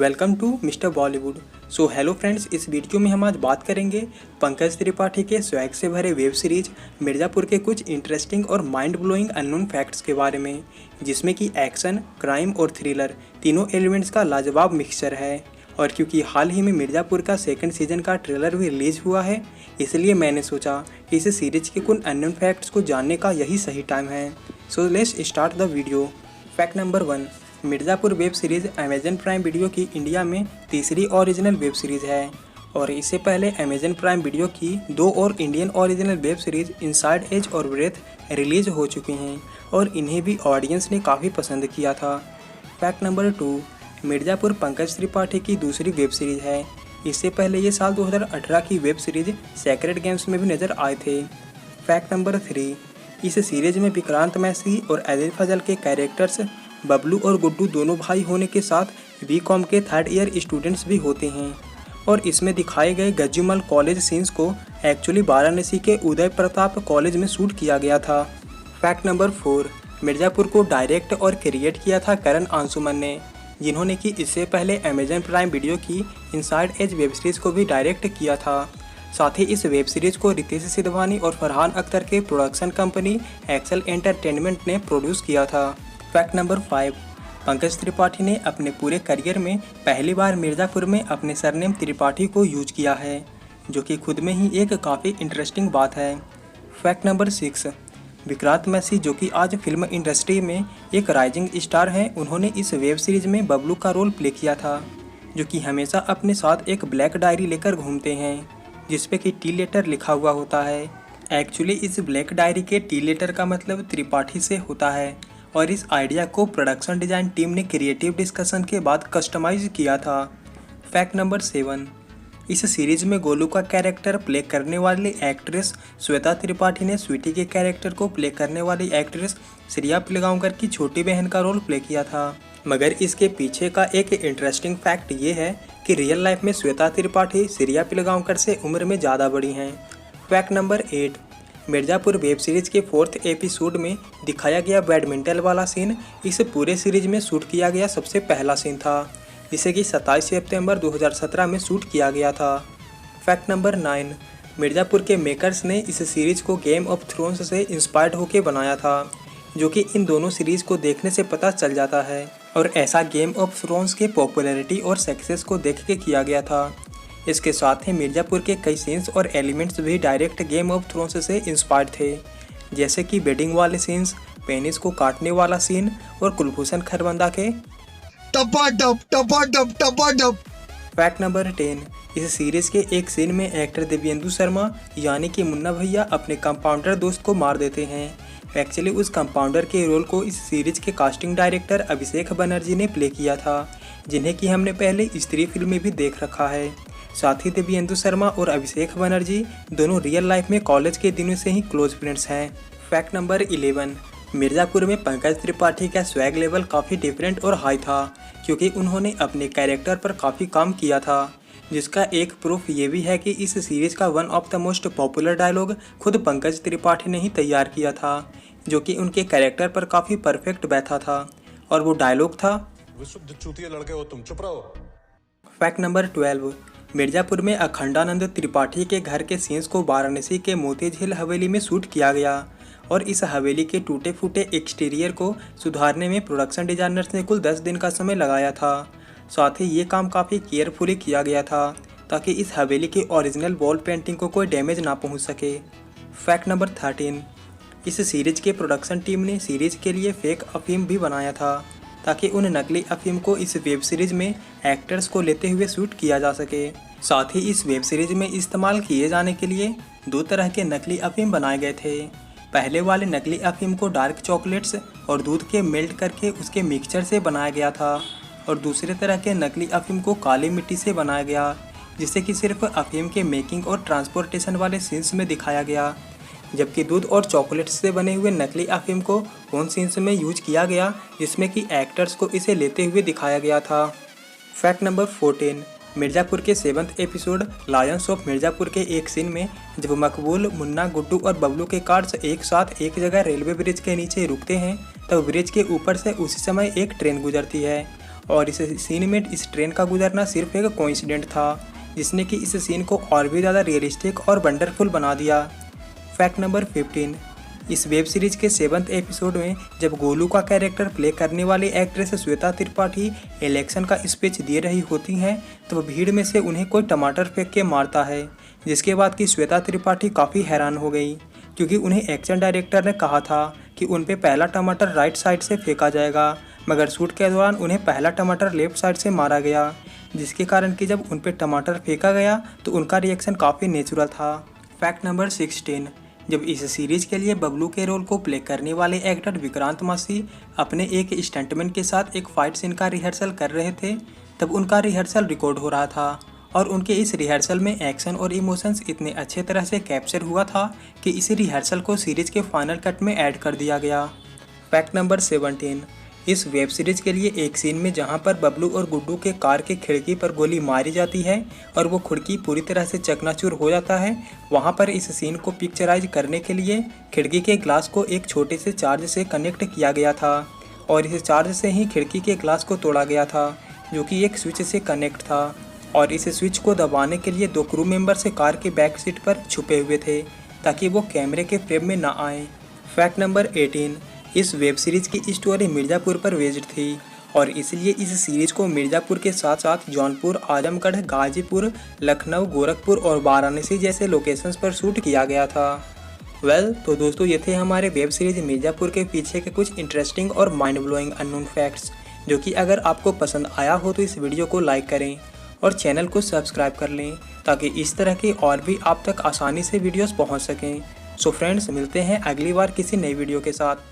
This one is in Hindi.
Welcome to mister Bollywood. So hello friends, इस वीडियो में हम आज बात करेंगे पंकज त्रिपाठी के स्वैग से भरे वेब सीरीज मिर्ज़ापुर के कुछ इंटरेस्टिंग और माइंड ब्लोइंग अननोन फैक्ट्स के बारे में, जिसमें कि एक्शन, क्राइम और थ्रिलर तीनों एलिमेंट्स का लाजवाब मिक्सचर है। और क्योंकि हाल ही में मिर्ज़ापुर का सेकंड सीजन का ट्रेलर भी रिलीज हुआ है, इसलिए मैंने सोचा कि इस सीरीज के कुछ अननोन फैक्ट्स को जानने का यही सही टाइम है। So let's start the video. Fact number 1, Mirzapur web series Amazon prime video की इंडिया में तीसरी ओरिजिनल वेब सीरीज़ है और इससे पहले अमेजन प्राइम वीडियो की 2 और Indian original web series Inside Edge और ब्रेथ रिलीज हो चुकी हैं और इन्हें भी ऑडियंस ने काफ़ी पसंद किया था। फैक्ट नंबर 2, मिर्ज़ापुर पंकज त्रिपाठी की दूसरी वेब सीरीज़ है। इससे पहले ये साल 2018 की वेब सीरीज़ सेक्रेड गेम्स में भी नज़र आए थे। फैक्ट नंबर 3, इस सीरीज में विक्रांत मैसी और आदिल फजल के कैरेक्टर्स बबलू और गुड्डू दोनों भाई होने के साथ बीकॉम के 3rd ईयर स्टूडेंट्स भी होते हैं और इसमें दिखाए गए गज्जूमल कॉलेज सीन्स को एक्चुअली वाराणसी के उदय प्रताप कॉलेज में शूट किया गया था। फैक्ट नंबर 4, मिर्ज़ापुर को डायरेक्ट और क्रिएट किया था करण अंशुमन ने, जिन्होंने कि इससे पहले अमेजन प्राइम वीडियो की इनसाइड एज वेब सीरीज़ को भी डायरेक्ट किया था। साथ ही इस वेब सीरीज़ को रितेश सिद्धवानी और फरहान अख्तर के प्रोडक्शन कंपनी एक्सेल एंटरटेनमेंट ने प्रोड्यूस किया था। फैक्ट नंबर 5, पंकज त्रिपाठी ने अपने पूरे करियर में पहली बार मिर्ज़ापुर में अपने सरनेम त्रिपाठी को यूज किया है, जो कि खुद में ही एक काफ़ी इंटरेस्टिंग बात है। फैक्ट नंबर 6, विक्रांत मैसी जो कि आज फिल्म इंडस्ट्री में एक राइजिंग स्टार हैं, उन्होंने इस वेब सीरीज़ में बबलू का रोल प्ले किया था, जो कि हमेशा अपने साथ एक ब्लैक डायरी लेकर घूमते हैं जिसपे कि टी लेटर लिखा हुआ होता है। एक्चुअली इस ब्लैक डायरी के टी लेटर का मतलब त्रिपाठी से होता है और इस आइडिया को प्रोडक्शन डिज़ाइन टीम ने क्रिएटिव डिस्कशन के बाद कस्टमाइज किया था। फैक्ट नंबर 7, इस सीरीज में गोलू का कैरेक्टर प्ले करने वाली एक्ट्रेस श्वेता त्रिपाठी ने स्वीटी के कैरेक्टर को प्ले करने वाली एक्ट्रेस श्रिया पिलगांवकर की छोटी बहन का रोल प्ले किया था। मगर इसके पीछे का एक इंटरेस्टिंग फैक्ट ये है कि रियल लाइफ में श्वेता त्रिपाठी श्रिया पिलगांवकर से उम्र में ज़्यादा बड़ी हैं। Fact number 8, Mirzapur web series के 4th एपिसोड में दिखाया गया बैडमिंटन वाला सीन इस पूरे सीरीज में शूट किया गया सबसे पहला सीन था, जिसे कि 27 सितंबर 2017 में शूट किया गया था। फैक्ट नंबर 9, मिर्ज़ापुर के मेकर्स ने इस सीरीज़ को गेम ऑफ थ्रोन्स से इंस्पायर्ड होकर बनाया था, जो कि इन दोनों सीरीज़ को देखने से पता चल जाता है और ऐसा गेम ऑफ थ्रोन्स के पॉपुलैरिटी और सक्सेस को देख के किया गया था। इसके साथ ही मिर्ज़ापुर के कई सीन्स और एलिमेंट्स भी डायरेक्ट गेम ऑफ थ्रोन्स से इंस्पायर्ड थे, जैसे कि बेडिंग वाले सीन्स, पेनिस को काटने वाला सीन और कुलभूषण खरबंदा के टपाटप टपाटप टपाटप। फैक्ट नंबर 10, इस सीरीज के एक सीन में एक्टर दिव्येंदु शर्मा यानी कि मुन्ना भैया अपने कंपाउंडर दोस्त को मार देते हैं। एक्चुअली उस कंपाउंडर के रोल को इस सीरीज के कास्टिंग डायरेक्टर अभिषेक बनर्जी ने प्ले किया था, जिन्हें कि हमने पहले स्त्री फिल्म में भी देख रखा है। साथ ही दिव्येंदु शर्मा और अभिषेक बनर्जी दोनों रियल लाइफ में कॉलेज के दिनों से ही क्लोज फ्रेंड्स हैं। फैक्ट नंबर 11, मिर्ज़ापुर में पंकज त्रिपाठी का स्वैग लेवल काफ़ी डिफरेंट और हाई था, क्योंकि उन्होंने अपने कैरेक्टर पर काफ़ी काम किया था, जिसका एक प्रूफ ये भी है कि इस सीरीज़ का one of the most popular dialogue खुद पंकज त्रिपाठी ने ही तैयार किया था, जो कि उनके कैरेक्टर पर काफ़ी परफेक्ट बैठा था और वो डायलॉग था, विशुद्ध चूतिया लड़के हो तुम, चुप रहो। फैक्ट नंबर 12, मिर्ज़ापुर में अखंडानंद त्रिपाठी के घर के सीन्स को वाराणसी के मोती झील हवेली में शूट किया गया और इस हवेली के टूटे फूटे एक्सटीरियर को सुधारने में प्रोडक्शन डिजाइनर्स ने कुल 10 दिन का समय लगाया था। साथ ही ये काम काफ़ी केयरफुली किया गया था ताकि इस हवेली की ओरिजिनल वॉल पेंटिंग को कोई डैमेज ना पहुंच सके। फैक्ट नंबर 13, इस सीरीज के प्रोडक्शन टीम ने सीरीज के लिए फेक अफीम भी बनाया था ताकि उन नकली अफीम को इस वेब सीरीज में एक्टर्स को लेते हुए शूट किया जा सके। साथ ही इस वेब सीरीज में इस्तेमाल किए जाने के लिए 2 तरह के नकली अफीम बनाए गए थे। पहले वाले नकली अफीम को डार्क चॉकलेट्स और दूध के मेल्ट करके उसके मिक्सचर से बनाया गया था और दूसरे तरह के नकली अफीम को काली मिट्टी से बनाया गया, जिससे कि सिर्फ अफीम के मेकिंग और ट्रांसपोर्टेशन वाले सीन्स में दिखाया गया, जबकि दूध और चॉकलेट से बने हुए नकली अफीम को उन सीन्स में यूज किया गया जिसमें कि एक्टर्स को इसे लेते हुए दिखाया गया था। फैक्ट नंबर 14, मिर्ज़ापुर के 7th episode Lions of Mirzapur के एक सीन में जब मकबूल, मुन्ना, गुड्डू और बबलू के कार्स एक साथ एक जगह रेलवे ब्रिज के नीचे रुकते हैं, तब ब्रिज के ऊपर से उसी समय एक ट्रेन गुजरती है और इस सीन में इस ट्रेन का गुजरना सिर्फ एक कोइंसिडेंट था, जिसने कि इस सीन को और भी ज़्यादा रियलिस्टिक और वंडरफुल बना दिया। फैक्ट नंबर 15, इस वेब सीरीज के 7th एपिसोड में जब गोलू का कैरेक्टर प्ले करने वाली एक्ट्रेस श्वेता त्रिपाठी इलेक्शन का स्पीच दे रही होती हैं तो भीड़ में से उन्हें कोई टमाटर फेंक के मारता है, जिसके बाद कि श्वेता त्रिपाठी काफ़ी हैरान हो गई, क्योंकि उन्हें एक्शन डायरेक्टर ने कहा था कि उन पे पहला टमाटर राइट साइड से फेंका जाएगा, मगर शूट के दौरान उन्हें पहला टमाटर लेफ्ट साइड से मारा गया, जिसके कारण कि जब उन पे टमाटर फेंका गया तो उनका रिएक्शन काफ़ी नेचुरल था। फैक्ट नंबर 16, जब इस सीरीज के लिए बबलू के रोल को प्ले करने वाले एक्टर विक्रांत मासी अपने एक स्टंटमैन के साथ एक फाइट सीन का रिहर्सल कर रहे थे, तब उनका रिहर्सल रिकॉर्ड हो रहा था और उनके इस रिहर्सल में एक्शन और इमोशंस इतने अच्छे तरह से कैप्चर हुआ था कि इस रिहर्सल को सीरीज के फाइनल कट में ऐड कर दिया गया। फैक्ट नंबर 17, इस वेब सीरीज के लिए एक सीन में जहां पर बबलू और गुड्डू के कार की खिड़की पर गोली मारी जाती है और वो खिड़की पूरी तरह से चकनाचूर हो जाता है, वहां पर इस सीन को पिक्चराइज करने के लिए खिड़की के ग्लास को एक छोटे से चार्ज से कनेक्ट किया गया था और इस चार्ज से ही खिड़की के ग्लास को तोड़ा गया था, जो कि एक स्विच से कनेक्ट था और इस स्विच को दबाने के लिए 2 क्रू मेंबर से कार के बैक सीट पर छुपे हुए थे ताकि वो कैमरे के फ्रेम में ना आए। फैक्ट नंबर 18, इस वेब सीरीज की स्टोरी मिर्ज़ापुर पर बेस्ड थी और इसलिए इस सीरीज को मिर्ज़ापुर के साथ साथ जौनपुर, आजमगढ़, गाजीपुर, लखनऊ, गोरखपुर और वाराणसी जैसे लोकेशंस पर शूट किया गया था। तो दोस्तों, ये थे हमारे वेब सीरीज मिर्ज़ापुर के पीछे के कुछ इंटरेस्टिंग और माइंड ब्लोइंग अननोन फैक्ट्स, जो कि अगर आपको पसंद आया हो तो इस वीडियो को लाइक करें और चैनल को सब्सक्राइब कर लें ताकि इस तरह के और भी आप तक आसानी से वीडियोस पहुंच सकें। सो फ्रेंड्स, मिलते हैं अगली बार किसी नई वीडियो के साथ।